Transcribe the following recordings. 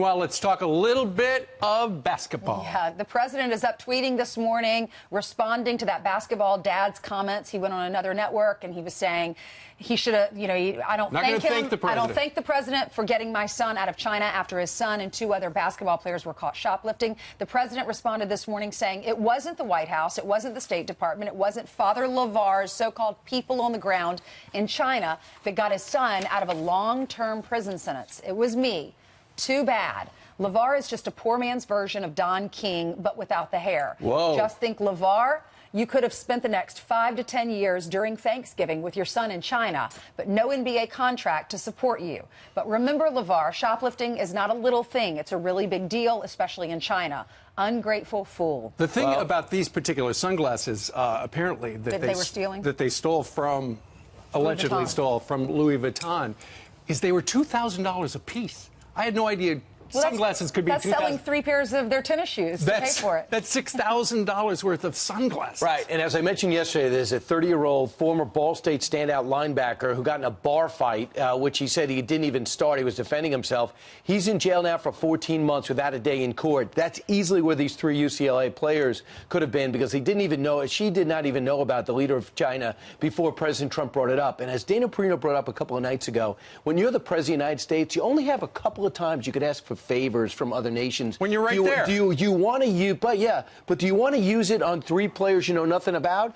Meanwhile, let's talk a little bit of basketball. Yeah, the president is up tweeting this morning, responding to that basketball dad's comments. He went on another network and he was saying he should have, I don't thank the president for getting my son out of China after his son and 2 other basketball players were caught shoplifting. The president responded this morning saying it wasn't the White House, it wasn't the State Department, it wasn't Father LaVar's so-called people on the ground in China that got his son out of a long-term prison sentence. It was me. Too bad. LaVar is just a poor man's version of Don King, but without the hair. Whoa. Just think, LaVar, you could have spent the next 5 to 10 years during Thanksgiving with your son in China, but no NBA contract to support you. But remember, LaVar, shoplifting is not a little thing. It's a really big deal, especially in China. Ungrateful fool. The thing about these particular sunglasses, apparently, that they were stealing? That they stole from, allegedly stole from Louis Vuitton, is they were $2,000 a piece. I had no idea sunglasses could be $2,000. That's selling 3 pairs of their tennis shoes to pay for it. That's $6,000 worth of sunglasses. Right, and as I mentioned yesterday, there's a 30-year-old former Ball State standout linebacker who got in a bar fight, which he said he didn't even start. He was defending himself. He's in jail now for 14 months without a day in court. That's easily where these 3 UCLA players could have been, because he didn't even know, she did not even know about the leader of China before President Trump brought it up. And as Dana Perino brought up a couple of nights ago, when you're the president of the United States, you only have a couple of times you could ask for favors from other nations. When you're right there. Do you want to use, but do you want to use it on 3 players you know nothing about?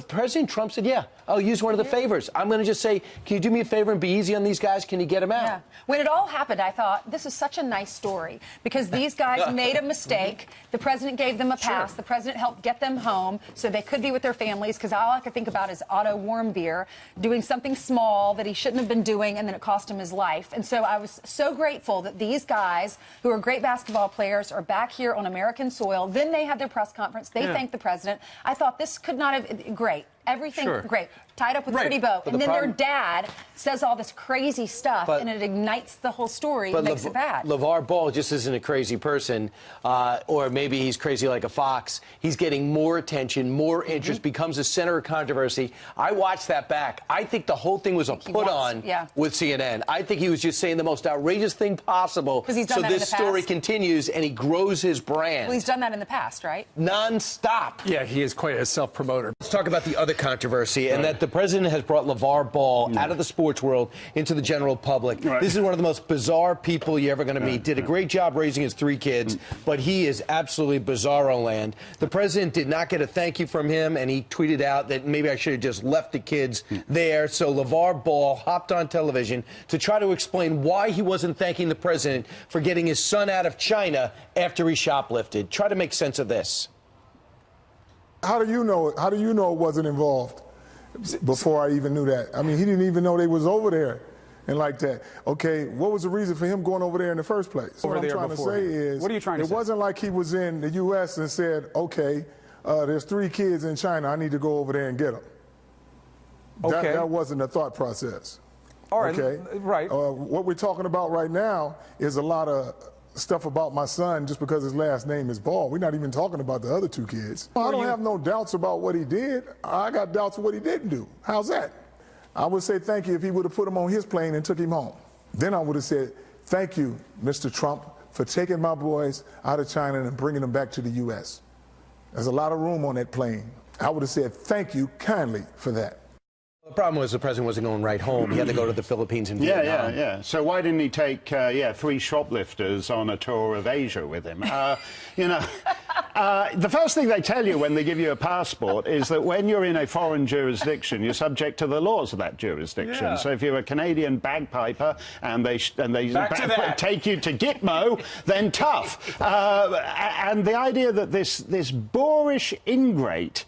President Trump said, yeah, I'll use one of the favors. I'm going to just say, can you do me a favor and be easy on these guys? Can you get them out? Yeah. When it all happened, I thought, this is such a nice story, because these guys made a mistake. The president gave them a pass. The president helped get them home so they could be with their families, because all I could think about is Otto Warmbier doing something small that he shouldn't have been doing, and then it cost him his life. And so I was so grateful that these guys, who are great basketball players, are back here on American soil. Then they had their press conference. They thanked the president. I thought this could not have... Great. Everything great. Tied up with a pretty bow. And then their dad says all this crazy stuff, and it ignites the whole story and makes it bad. LaVar Ball just isn't a crazy person, or maybe he's crazy like a fox. He's getting more attention, more interest, becomes a center of controversy. I watched that back. I think the whole thing was a put-on with CNN. I think he was just saying the most outrageous thing possible so this story continues and he grows his brand. Well, he's done that in the past, right? Non-stop. Yeah, he is quite a self-promoter. Let's talk about the other controversy, and that the president has brought LaVar Ball out of the sports world into the general public. This is one of the most bizarre people you're ever going to meet. Did a great job raising his 3 kids, but he is absolutely bizarro land. The president did not get a thank you from him, and he tweeted out that maybe I should have just left the kids there. So LaVar Ball hopped on television to try to explain why he wasn't thanking the president for getting his son out of China after he shoplifted. Try to make sense of this. How do you know? How do you know it wasn't involved? Before I even knew that. I mean, he didn't even know they was over there and like that. Okay, what was the reason for him going over there in the first place? What I'm trying to say is, what are you trying to say? It wasn't like he was in the U.S. and said, okay, there's 3 kids in China, I need to go over there and get them. Okay. That wasn't the thought process. All right, okay? right. What we're talking about right now is a lot of stuff about my son just because his last name is Ball. We're not even talking about the other 2 kids. I don't have no doubts about what he did. I got doubts of what he didn't do. How's that? I would say thank you if he would have put him on his plane and took him home. Then I would have said, thank you, Mr. Trump, for taking my boys out of China and bringing them back to the U.S. There's a lot of room on that plane. I would have said thank you kindly for that. The problem was the president wasn't going right home. He had to go to the Philippines and Vietnam. Yeah. So why didn't he take, 3 shoplifters on a tour of Asia with him? The first thing they tell you when they give you a passport is that when you're in a foreign jurisdiction, you're subject to the laws of that jurisdiction. Yeah. So if you're a Canadian bagpiper and they take you to Gitmo, then tough. And the idea that this boorish ingrate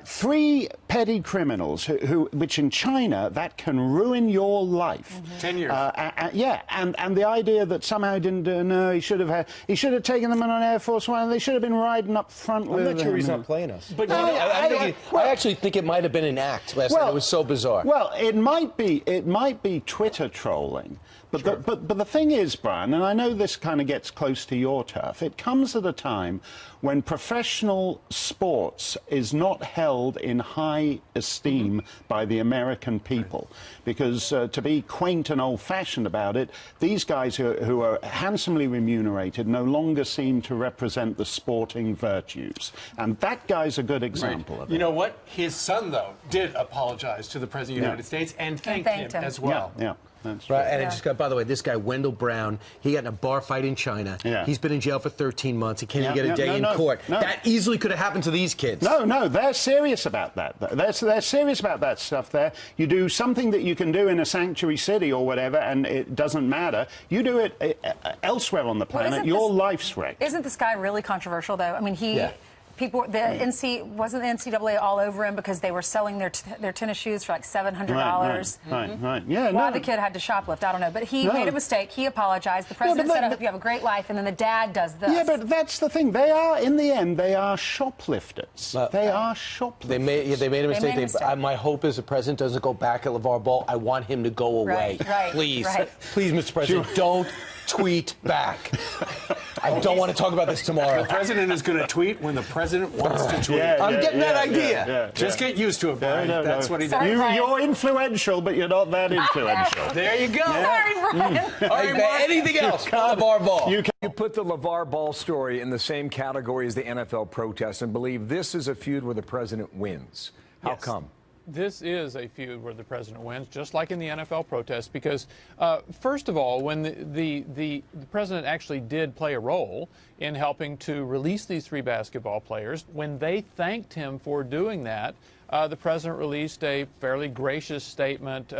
3 petty criminals which in China that can ruin your life. 10 years. And the idea that somehow he didn't no, he should have taken them on an Air Force One. They should have been riding up front with him. I'm not sure he's not playing us. But I actually think it might have been an act last night. It was so bizarre. Well, it might be Twitter trolling. But the thing is, Brian, and I know this kind of gets close to your turf, it comes at a time when professional sports is not not held in high esteem by the American people. Because to be quaint and old-fashioned about it, these guys who are handsomely remunerated no longer seem to represent the sporting virtues. And that guy's a good example of it. You know what? His son, though, did apologize to the President of the United States and thanked him as well. Yeah. That's right, and it just got, by the way, this guy, Wendell Brown, he got in a bar fight in China. Yeah. He's been in jail for 13 months. He can't even get a day in court. That easily could have happened to these kids. No, they're serious about that. They're serious about that stuff there. You do something that you can do in a sanctuary city or whatever, and it doesn't matter. You do it elsewhere on the planet, your life's wrecked. Isn't this guy really controversial, though? I mean, people, wasn't the NCAA all over him because they were selling their tennis shoes for like $700? Right. Yeah, Why the kid had to shoplift, I don't know. But he made a mistake. He apologized. The president said, I hope you have a great life. And then the dad does this. Yeah, but that's the thing. They are, in the end, they are shoplifters. They are shoplifters. They made a mistake. My hope is the president doesn't go back at LaVar Ball. I want him to go away. Right. Please. Please, Mr. President, don't tweet back. I don't want to talk about this tomorrow. The president is going to tweet when the president wants to tweet. I'm getting that idea. Just get used to it, Brian. That's what he does. You're influential, but you're not that influential. There you go. Sorry, Brian. All right, anything else? LaVar Ball. You put the LaVar Ball story in the same category as the NFL protests and believe this is a feud where the president wins. How come? This is a feud where the president wins, just like in the NFL protest, because, first of all, when the president actually did play a role in helping to release these 3 basketball players, when they thanked him for doing that, the president released a fairly gracious statement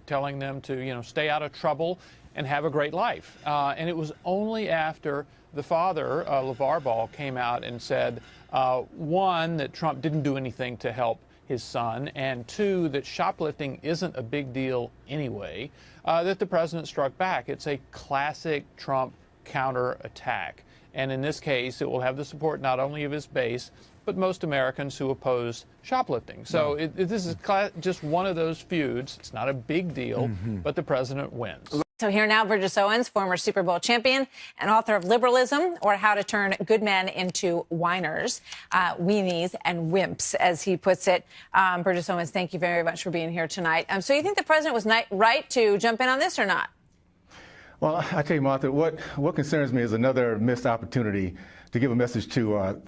telling them to, stay out of trouble and have a great life. And it was only after the father, LaVar Ball, came out and said, one, that Trump didn't do anything to help his son, and 2, that shoplifting isn't a big deal anyway, that the president struck back. It's a classic Trump counterattack. And in this case, it will have the support not only of his base, but most Americans who oppose shoplifting. So this is just one of those feuds. It's not a big deal, but the president wins. So here now, Burgess Owens, former Super Bowl champion and author of Liberalism, or How to Turn Good Men into Whiners, Weenies, and Wimps, as he puts it. Burgess Owens, thank you very much for being here tonight. So you think the president was right to jump in on this or not? Well, I tell you, Martha, what concerns me is another missed opportunity to give a message to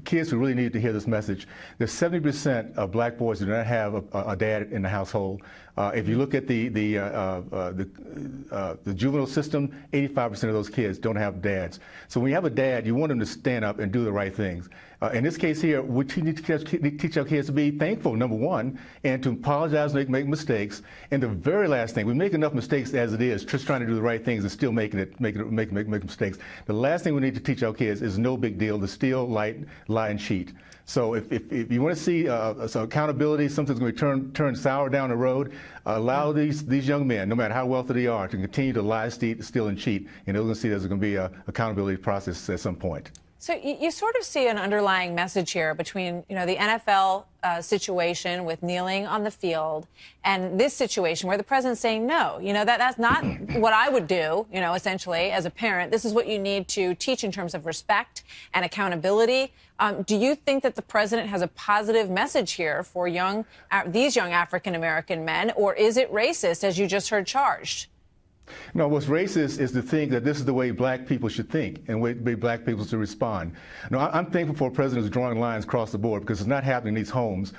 kids who really need to hear this message. There's 70% of black boys who do not have a dad in the household. If you look at the juvenile system, 85% of those kids don't have dads. So when you have a dad, you want him to stand up and do the right things. In this case here, we need to teach our kids to be thankful, number one, and to apologize when they make mistakes. And the very last thing, we make enough mistakes as it is, just trying to do the right things and still make mistakes. The last thing we need to teach our kids is no big deal to steal, lie, and cheat. So if you want to see some accountability, something's going to turn sour down the road, allow these young men, no matter how wealthy they are, to continue to lie, steal, and cheat. And they're going to see there's going to be an accountability process at some point. So you sort of see an underlying message here between, the NFL situation with kneeling on the field and this situation where the president's saying, no, that's not what I would do, essentially, as a parent. This is what you need to teach in terms of respect and accountability. Do you think that the president has a positive message here for these young African-American men, or is it racist, as you just heard charged? No, what's racist is to think that this is the way black people should think and the way black people should respond. No, I'm thankful for a president who's drawing lines across the board because it's not happening in these homes.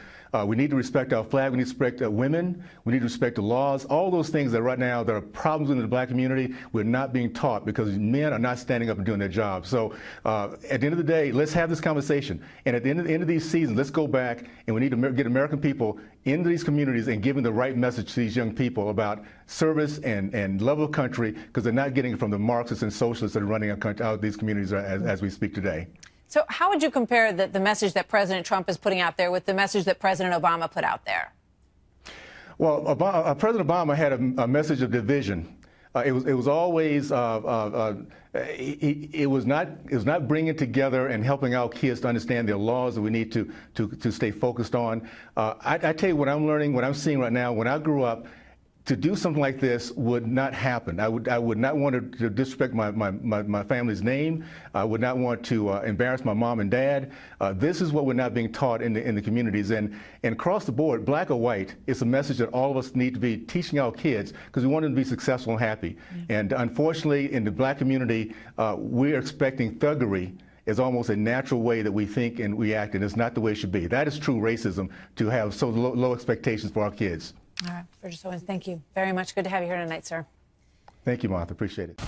We need to respect our flag. We need to respect women. We need to respect the laws. All those things that right now there are problems in the black community, we're not being taught because men are not standing up and doing their job. So at the end of the day, let's have this conversation. And at the end of these seasons, let's go back and we need to get American people into these communities and giving the right message to these young people about service and love of country, because they're not getting it from the Marxists and socialists that are running out these communities as we speak today. So how would you compare the message that President Trump is putting out there with the message that President Obama put out there? Well, President Obama had a message of division. It was always it was not bringing together and helping our kids to understand their laws that we need to stay focused on. I tell you what I'm learning, what I'm seeing right now. When I grew up, to do something like this would not happen. I would not want to disrespect my family's name. I would not want to embarrass my mom and dad. This is what we're not being taught in the communities. And across the board, black or white, it's a message that all of us need to be teaching our kids because we want them to be successful and happy. And unfortunately, in the black community, we're expecting thuggery is almost a natural way that we think and react, and it's not the way it should be. That is true racism, to have so low expectations for our kids. All right, Burgess Owens, thank you very much. Good to have you here tonight, sir. Thank you, Martha. Appreciate it.